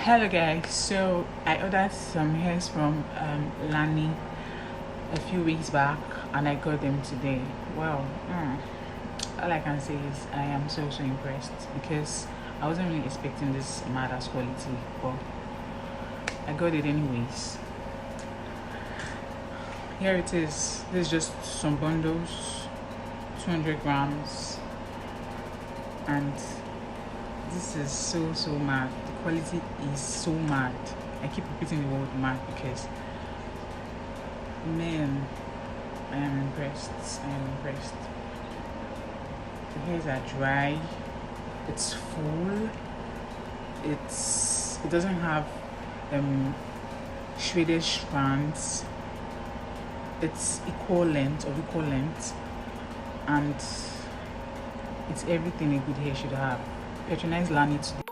Hello guys, so I ordered some hairs from Lani a few weeks back and I got them today. Well, all I can say is I am so impressed because I wasn't really expecting this madass quality, but I got it anyways. Here it is. This is just some bundles, 200 grams, and this is so mad. The quality is so mad. I keep repeating the word mad because, man, I am impressed. The hairs are dry, it's full, it doesn't have shredded strands, it's equal length, and it's everything a good hair should have. Patronize Lani today.